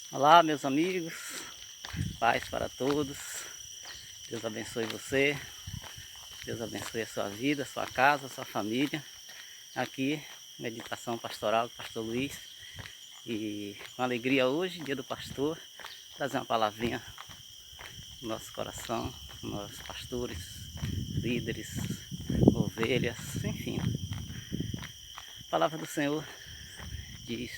Olá, meus amigos, paz para todos. Deus abençoe você, Deus abençoe a sua vida, a sua casa, a sua família. Aqui, meditação pastoral do pastor Luiz. E com alegria hoje, dia do pastor, trazer uma palavrinha no nosso coração, nós pastores, líderes, ovelhas, enfim. A palavra do Senhor diz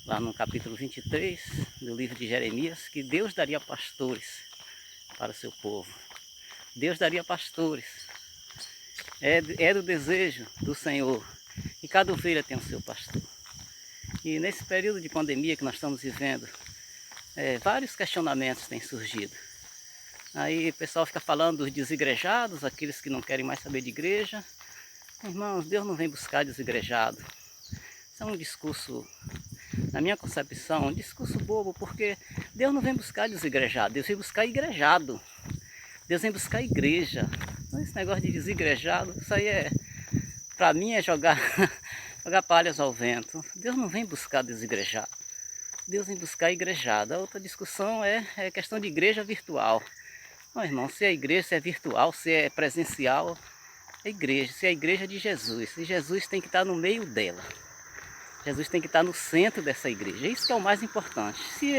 lá no capítulo 23 do livro de Jeremias, que Deus daria pastores para o seu povo. Deus daria pastores. É do desejo do Senhor. E cada ovelha tem o seu pastor. E nesse período de pandemia que nós estamos vivendo, vários questionamentos têm surgido. Aí o pessoal fica falando dos desigrejados, aqueles que não querem mais saber de igreja. Irmãos, Deus não vem buscar desigrejados. Isso é um discurso, na minha concepção, um discurso bobo, porque Deus não vem buscar desigrejados, Deus vem buscar igrejado. Deus vem buscar igreja. Então, esse negócio de desigrejado, isso aí para mim é jogar palhas ao vento. Deus não vem buscar desigrejado. Deus vem buscar igrejado. A outra discussão é questão de igreja virtual. Não, irmão, se é igreja, se é virtual, se é presencial, é igreja. Se é a igreja de Jesus. E Jesus tem que estar no meio dela. Jesus tem que estar no centro dessa igreja. Isso que é o mais importante. Se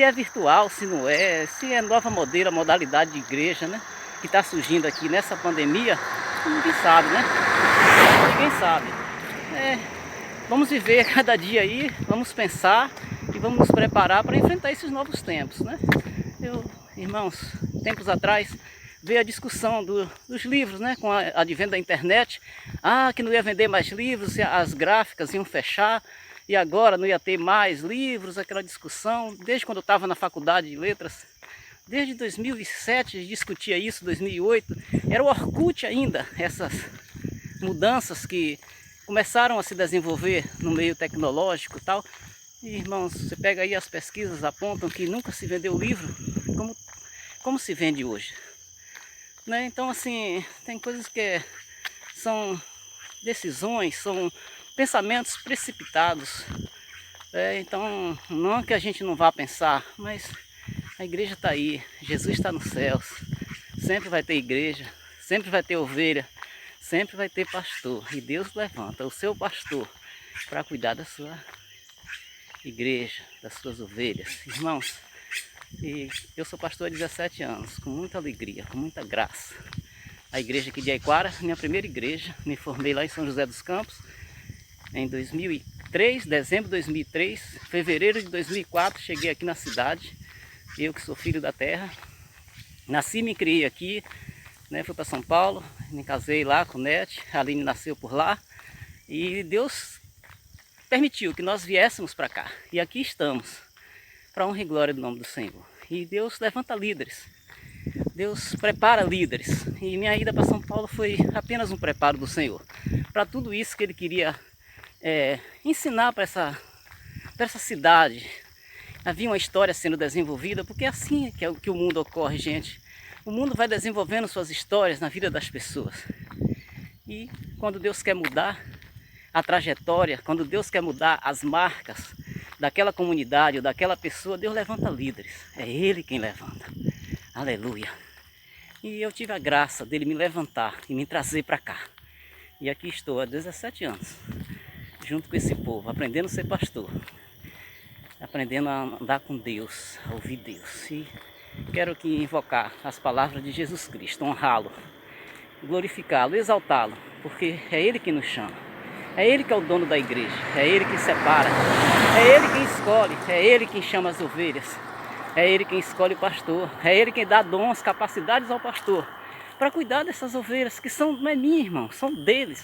é virtual, se não é, se é nova modalidade de igreja, né? Que está surgindo aqui nessa pandemia, ninguém sabe, né? Ninguém sabe. Vamos viver cada dia aí, vamos pensar e vamos nos preparar para enfrentar esses novos tempos, né? Irmãos, tempos atrás veio a discussão dos livros, né? Com a advento da internet, que não ia vender mais livros, as gráficas iam fechar. E agora não ia ter mais livros, aquela discussão, desde quando eu estava na faculdade de letras, desde 2007 discutia isso, 2008, era o Orkut ainda, essas mudanças que começaram a se desenvolver no meio tecnológico e tal. E, irmãos, você pega aí as pesquisas, apontam que nunca se vendeu livro como se vende hoje. Né? Então, assim, tem coisas que são decisões, são pensamentos precipitados. Então, não que a gente não vá pensar, mas a igreja está aí, Jesus está nos céus, sempre vai ter igreja, sempre vai ter ovelha, sempre vai ter pastor. E Deus levanta o seu pastor para cuidar da sua igreja, das suas ovelhas. Irmãos, e eu sou pastor há 17 anos, com muita alegria, com muita graça. A igreja aqui de Aiquara, minha primeira igreja, me formei lá em São José dos Campos, em 2003, dezembro de 2003, fevereiro de 2004, cheguei aqui na cidade, eu que sou filho da terra, nasci e me criei aqui, né, fui para São Paulo, me casei lá com o Nete, a Aline nasceu por lá, e Deus permitiu que nós viéssemos para cá, e aqui estamos, para honra e glória do nome do Senhor. E Deus levanta líderes, Deus prepara líderes, e minha ida para São Paulo foi apenas um preparo do Senhor, para tudo isso que Ele queria ensinar para essa cidade. Havia uma história sendo desenvolvida, porque é assim que o mundo ocorre, gente. O mundo vai desenvolvendo suas histórias na vida das pessoas. E quando Deus quer mudar a trajetória, quando Deus quer mudar as marcas daquela comunidade ou daquela pessoa, Deus levanta líderes. É Ele quem levanta. Aleluia. E eu tive a graça dele me levantar e me trazer para cá. E aqui estou há 17 anos, junto com esse povo, aprendendo a ser pastor, aprendendo a andar com Deus, a ouvir Deus. E quero aqui invocar as palavras de Jesus Cristo, honrá-lo, glorificá-lo, exaltá-lo, porque é Ele que nos chama, é Ele que é o dono da igreja, é Ele que separa, é Ele quem escolhe, é Ele quem chama as ovelhas, é Ele quem escolhe o pastor, é Ele quem dá dons, capacidades ao pastor, para cuidar dessas ovelhas que não é minha, irmão, são dele,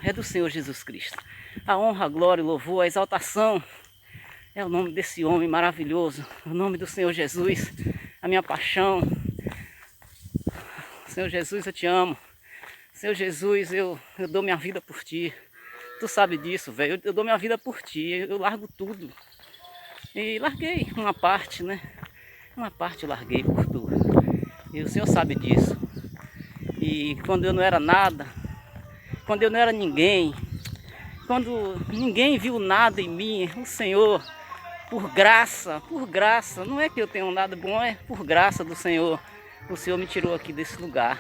é do Senhor Jesus Cristo. A honra, a glória, o louvor, a exaltação é o nome desse homem maravilhoso, o nome do Senhor Jesus, a minha paixão. Senhor Jesus, eu te amo. Senhor Jesus, eu dou minha vida por ti. Tu sabe disso, velho, eu dou minha vida por ti, eu largo tudo. E larguei uma parte, né? Uma parte eu larguei por tu. E o Senhor sabe disso. E quando eu não era nada, quando eu não era ninguém, quando ninguém viu nada em mim, o Senhor por graça, não é que eu tenho nada bom, é por graça do Senhor. O Senhor me tirou aqui desse lugar.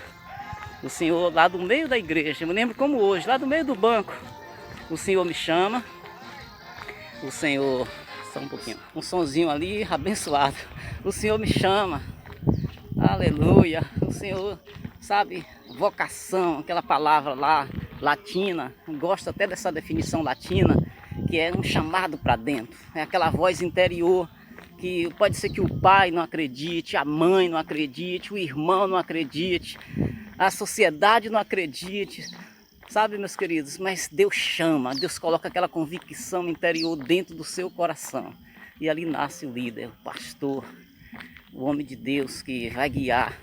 O Senhor lá do meio da igreja, eu me lembro como hoje, lá do meio do banco, o Senhor me chama. O Senhor, só um pouquinho, um sonzinho ali, abençoado. O Senhor me chama, aleluia. O Senhor, sabe, vocação, aquela palavra lá, latina, gosto até dessa definição latina, que é um chamado para dentro. É aquela voz interior, que pode ser que o pai não acredite, a mãe não acredite, o irmão não acredite, a sociedade não acredite. Sabe, meus queridos, mas Deus chama, Deus coloca aquela convicção interior dentro do seu coração. E ali nasce o líder, o pastor, o homem de Deus que vai guiar.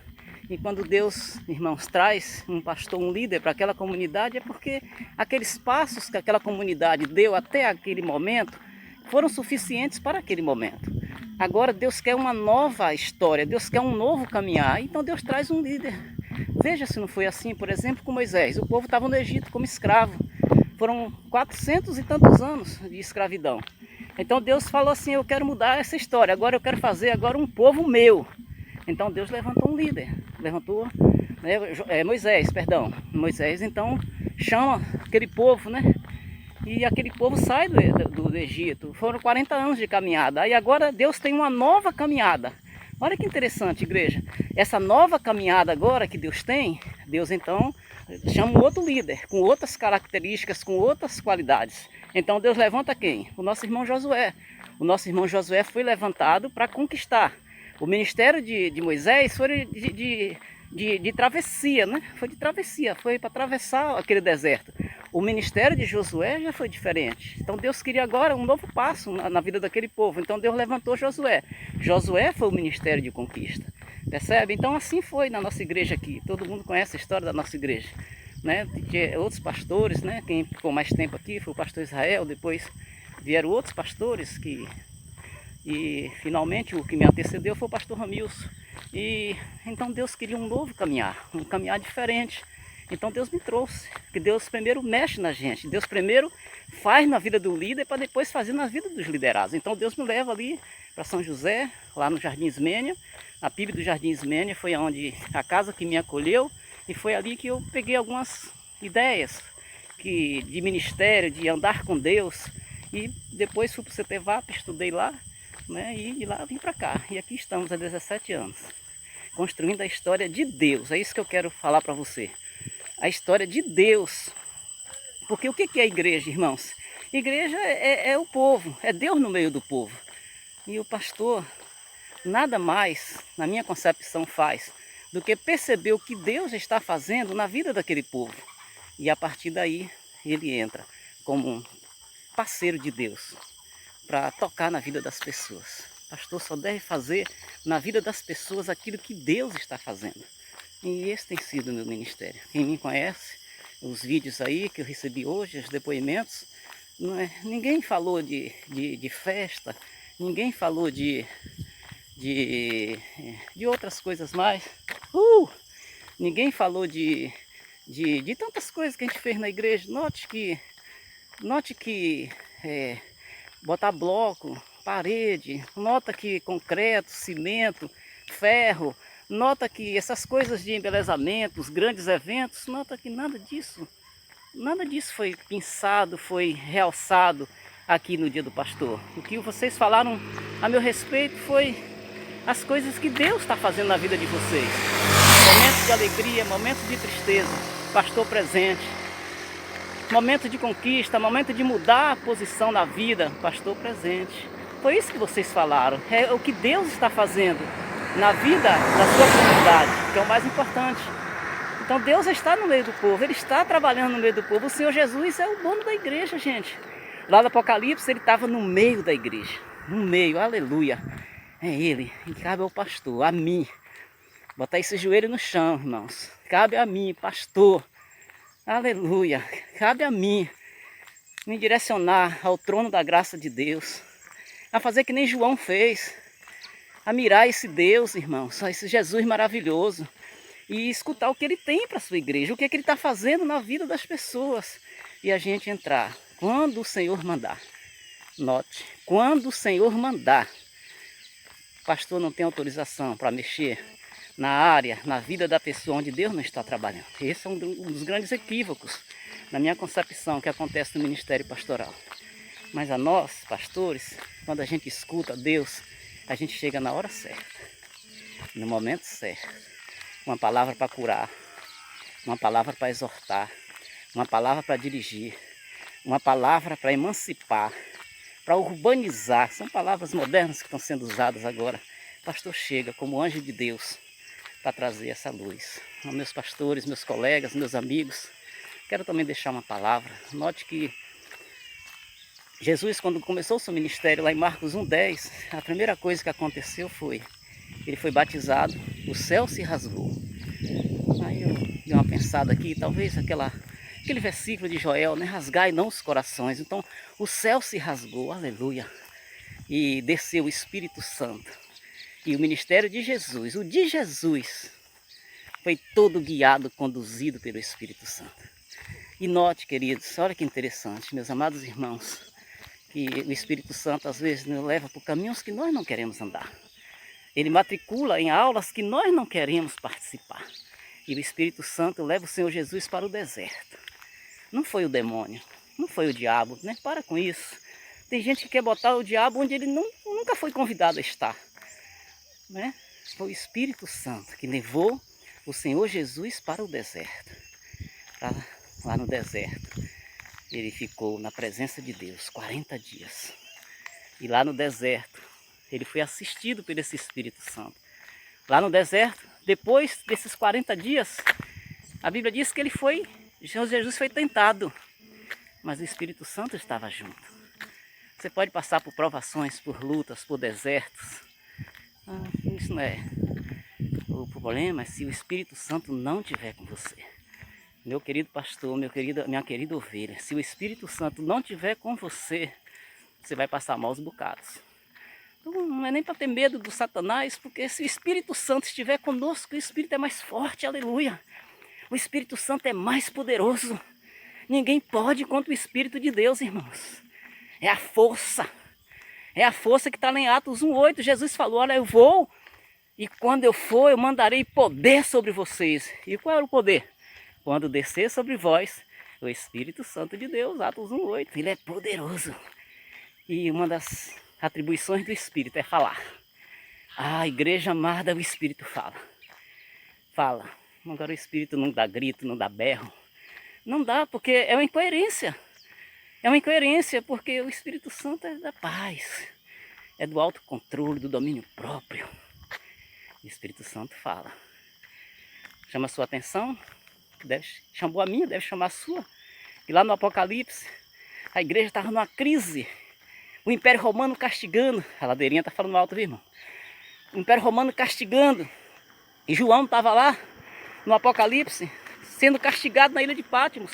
E quando Deus, irmãos, traz um pastor, um líder para aquela comunidade, é porque aqueles passos que aquela comunidade deu até aquele momento foram suficientes para aquele momento. Agora Deus quer uma nova história, Deus quer um novo caminhar, então Deus traz um líder. Veja se não foi assim, por exemplo, com Moisés. O povo estava no Egito como escravo. Foram 400 e tantos anos de escravidão. Então Deus falou assim, eu quero mudar essa história, agora eu quero fazer agora um povo meu. Então Deus levantou um líder, levantou Moisés, perdão. Moisés então chama aquele povo, né? E aquele povo sai do Egito. Foram 40 anos de caminhada. Aí agora Deus tem uma nova caminhada. Olha que interessante, igreja. Essa nova caminhada agora que Deus tem, Deus então chama um outro líder, com outras características, com outras qualidades. Então Deus levanta quem? O nosso irmão Josué. O nosso irmão Josué foi levantado para conquistar. O ministério de Moisés foi de travessia, né? Foi de travessia, foi para atravessar aquele deserto. O ministério de Josué já foi diferente. Então Deus queria agora um novo passo na vida daquele povo. Então Deus levantou Josué. Josué foi o ministério de conquista. Percebe? Então assim foi na nossa igreja aqui. Todo mundo conhece a história da nossa igreja, né? Tinha outros pastores, né? Quem ficou mais tempo aqui foi o pastor Israel. Depois vieram outros pastores e finalmente o que me antecedeu foi o pastor Ramilson. E então Deus queria um novo caminhar, um caminhar diferente. Então Deus me trouxe, que Deus primeiro mexe na gente, Deus primeiro faz na vida do líder para depois fazer na vida dos liderados. Então Deus me leva ali para São José, lá no Jardim Ismênia. A PIB do Jardim Ismênia foi onde a casa que me acolheu e foi ali que eu peguei algumas ideias de ministério, de andar com Deus. E depois fui para o CTVAP, estudei lá, né, e de lá vim para cá. E aqui estamos há 17 anos, construindo a história de Deus. É isso que eu quero falar para você. A história de Deus. Porque o que é a igreja, irmãos? Igreja é o povo, é Deus no meio do povo. E o pastor nada mais, na minha concepção, faz do que perceber o que Deus está fazendo na vida daquele povo. E a partir daí ele entra como um parceiro de Deus para tocar na vida das pessoas. O pastor só deve fazer na vida das pessoas aquilo que Deus está fazendo. E esse tem sido o meu ministério. Quem me conhece, os vídeos aí que eu recebi hoje, os depoimentos, ninguém falou de festa, ninguém falou de outras coisas mais. Ninguém falou de tantas coisas que a gente fez na igreja. Note que botar bloco, parede, nota que concreto, cimento, ferro, nota que essas coisas de embelezamento, os grandes eventos, nota que nada disso foi pensado, foi realçado aqui no dia do pastor. O que vocês falaram a meu respeito foi as coisas que Deus está fazendo na vida de vocês. Momentos de alegria, momentos de tristeza, pastor presente. Momento de conquista, momento de mudar a posição na vida, pastor presente. Foi isso que vocês falaram. É o que Deus está fazendo na vida da sua comunidade, que é o mais importante. Então Deus está no meio do povo, Ele está trabalhando no meio do povo. O Senhor Jesus é o dono da igreja, gente. Lá no Apocalipse Ele estava no meio da igreja, no meio, aleluia. É Ele, e cabe ao pastor, a mim, botar esse joelho no chão, irmãos. Cabe a mim, pastor, aleluia, cabe a mim me direcionar ao trono da graça de Deus, a fazer que nem João fez, a mirar esse Deus, irmãos, esse Jesus maravilhoso, e escutar o que Ele tem para a sua igreja, o que Ele está fazendo na vida das pessoas, e a gente entrar quando o Senhor mandar. Note, quando o Senhor mandar, o pastor não tem autorização para mexer na área, na vida da pessoa onde Deus não está trabalhando. Esse é um dos grandes equívocos, na minha concepção, que acontece no ministério pastoral. Mas a nós, pastores, quando a gente escuta Deus, a gente chega na hora certa, no momento certo. Uma palavra para curar, uma palavra para exortar, uma palavra para dirigir, uma palavra para emancipar, para urbanizar. São palavras modernas que estão sendo usadas agora. O pastor chega como anjo de Deus para trazer essa luz. Meus pastores, meus colegas, meus amigos, quero também deixar uma palavra. Note que Jesus, quando começou o seu ministério lá em Marcos 1,10, a primeira coisa que aconteceu foi, ele foi batizado, o céu se rasgou. Aí eu dei uma pensada aqui, talvez aquele versículo de Joel, né? Rasgai não os corações. Então o céu se rasgou, aleluia, e desceu o Espírito Santo. E o ministério de Jesus, o de Jesus, foi todo guiado, conduzido pelo Espírito Santo. E note, queridos, olha que interessante, meus amados irmãos, que o Espírito Santo às vezes nos leva por caminhos que nós não queremos andar. Ele matricula em aulas que nós não queremos participar. E o Espírito Santo leva o Senhor Jesus para o deserto. Não foi o demônio, não foi o diabo, né? Para com isso. Tem gente que quer botar o diabo onde ele nunca foi convidado a estar, né? Foi o Espírito Santo que levou o Senhor Jesus para o deserto. Lá no deserto, ele ficou na presença de Deus 40 dias. E lá no deserto, ele foi assistido por esse Espírito Santo. Lá no deserto, depois desses 40 dias, a Bíblia diz que Jesus foi tentado, mas o Espírito Santo estava junto. Você pode passar por provações, por lutas, por desertos. Isso não é o problema, é se o Espírito Santo não estiver com você. Meu querido pastor, minha querida ovelha, se o Espírito Santo não estiver com você, você vai passar maus bocados. Então, não é nem para ter medo do Satanás, porque se o Espírito Santo estiver conosco, o Espírito é mais forte, aleluia. O Espírito Santo é mais poderoso. Ninguém pode contra o Espírito de Deus, irmãos. É a força que está lá em Atos 1,8. Jesus falou, olha, eu vou, e quando eu for, eu mandarei poder sobre vocês. E qual era o poder? Quando descer sobre vós o Espírito Santo de Deus, Atos 1,8. Ele é poderoso. E uma das atribuições do Espírito é falar. A igreja amada, o Espírito fala. Fala. Agora o Espírito não dá grito, não dá berro. Não dá, porque é uma incoerência. É uma incoerência, porque o Espírito Santo é da paz. É do autocontrole, do domínio próprio. O Espírito Santo fala. Chama a sua atenção. Chamou a minha, deve chamar a sua. E lá no Apocalipse, a igreja estava numa crise. O Império Romano castigando. A ladeirinha está falando alto, viu, irmão? O Império Romano castigando. E João estava lá, no Apocalipse, sendo castigado na ilha de Patmos.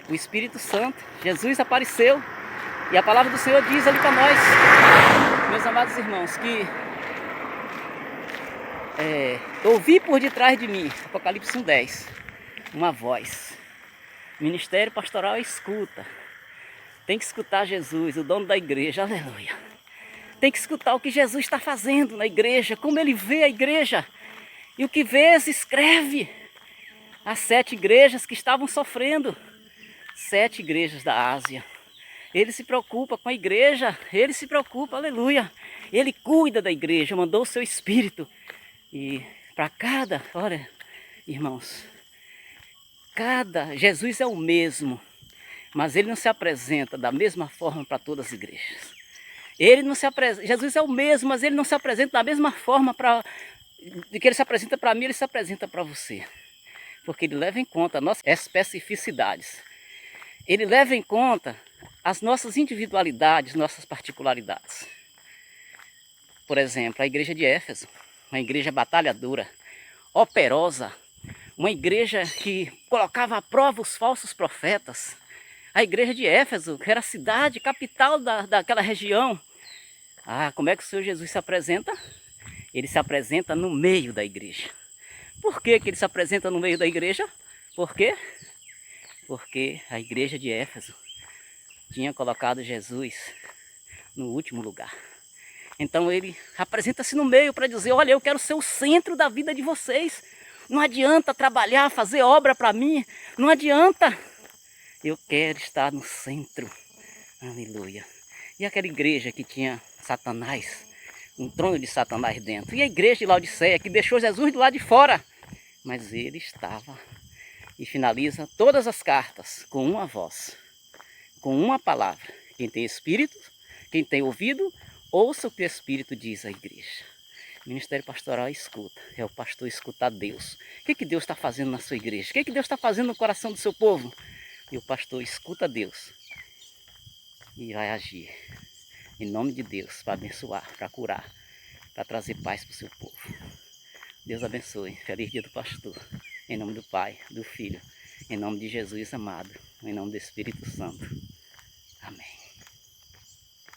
O Espírito Santo, Jesus apareceu. E a palavra do Senhor diz ali para nós, meus amados irmãos, que ouvi por detrás de mim, Apocalipse 1,10, uma voz. Ministério pastoral escuta. Tem que escutar Jesus, o dono da igreja, aleluia. Tem que escutar o que Jesus está fazendo na igreja, como ele vê a igreja. E o que vês, escreve. As 7 igrejas que estavam sofrendo. 7 igrejas da Ásia. Ele se preocupa com a igreja, ele se preocupa, aleluia. Ele cuida da igreja, mandou o seu Espírito. E para olha, irmãos, Jesus é o mesmo. Mas ele não se apresenta da mesma forma para todas as igrejas. Jesus é o mesmo, mas ele não se apresenta da mesma forma de que ele se apresenta para mim, ele se apresenta para você. Porque ele leva em conta as nossas especificidades. Ele leva em conta as nossas individualidades, nossas particularidades. Por exemplo, a igreja de Éfeso, uma igreja batalhadora, operosa, uma igreja que colocava à prova os falsos profetas. A igreja de Éfeso, que era a cidade, capital daquela região. Como é que o Senhor Jesus se apresenta? Ele se apresenta no meio da igreja. Por que ele se apresenta no meio da igreja? Por quê? Porque a igreja de Éfeso tinha colocado Jesus no último lugar. Então ele apresenta-se no meio para dizer, olha, eu quero ser o centro da vida de vocês. Não adianta trabalhar, fazer obra para mim, não adianta. Eu quero estar no centro. Aleluia. E aquela igreja que tinha Satanás, um trono de Satanás dentro. E a igreja de Laodiceia que deixou Jesus do lado de fora. Mas ele estava. E finaliza todas as cartas com uma voz, com uma palavra. Quem tem espírito, quem tem ouvido, ouça o que o Espírito diz à igreja. Ministério pastoral escuta, é o pastor escutar Deus. O que Deus está fazendo na sua igreja? O que Deus está fazendo no coração do seu povo? E o pastor escuta Deus e vai agir em nome de Deus para abençoar, para curar, para trazer paz para o seu povo. Deus abençoe. Feliz dia do pastor. Em nome do Pai, do Filho, em nome de Jesus amado, em nome do Espírito Santo. Amém.